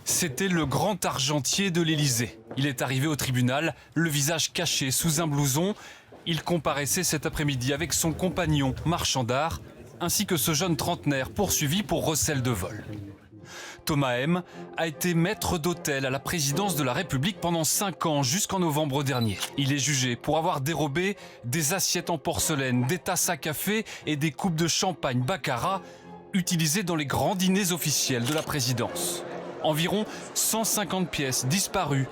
C'était le grand argentier de l'Élysée. Il est arrivé au tribunal, le visage caché sous un blouson. Il comparaissait cet après-midi avec son compagnon, marchand d'art, ainsi que ce jeune trentenaire poursuivi pour recel de vol. Thomas M. a été maître d'hôtel à la présidence de la République pendant 5 ans, jusqu'en novembre dernier. Il est jugé pour avoir dérobé des assiettes en porcelaine, des tasses à café et des coupes de champagne baccarat utilisées dans les grands dîners officiels de la présidence. Environ 150 pièces disparues,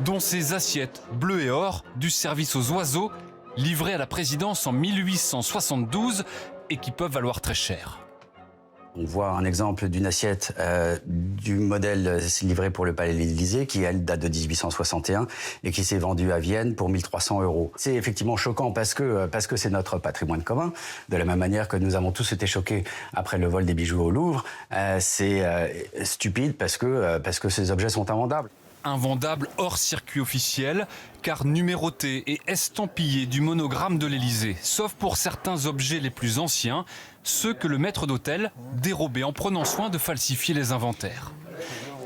dont ces assiettes bleues et or du service aux oiseaux livrées à la présidence en 1872 et qui peuvent valoir très cher. On voit un exemple d'une assiette du modèle livré pour le Palais de l'Élysée qui, elle, date de 1861 et qui s'est vendue à Vienne pour 1 300 €. C'est effectivement choquant parce que c'est notre patrimoine commun. De la même manière que nous avons tous été choqués après le vol des bijoux au Louvre, c'est stupide parce que ces objets sont invendables. Invendable hors circuit officiel, car numéroté et estampillé du monogramme de l'Élysée, sauf pour certains objets les plus anciens, ceux que le maître d'hôtel dérobait en prenant soin de falsifier les inventaires.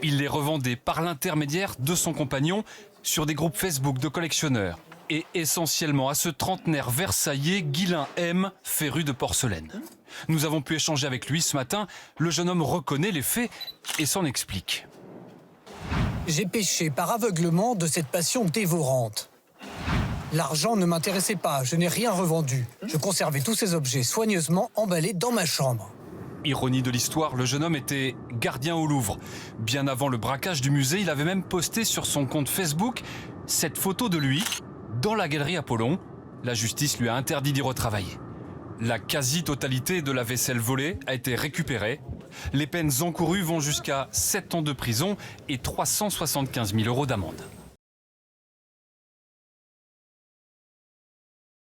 Il les revendait par l'intermédiaire de son compagnon sur des groupes Facebook de collectionneurs, et essentiellement à ce trentenaire versaillais Guilain M, féru de porcelaine. Nous avons pu échanger avec lui ce matin. Le jeune homme reconnaît les faits et s'en explique. J'ai péché par aveuglement de cette passion dévorante. L'argent ne m'intéressait pas, je n'ai rien revendu. Je conservais tous ces objets soigneusement emballés dans ma chambre. Ironie de l'histoire, le jeune homme était gardien au Louvre. Bien avant le braquage du musée, il avait même posté sur son compte Facebook cette photo de lui dans la galerie Apollon. La justice lui a interdit d'y retravailler. La quasi-totalité de la vaisselle volée a été récupérée. Les peines encourues vont jusqu'à 7 ans de prison et 375 000 € d'amende.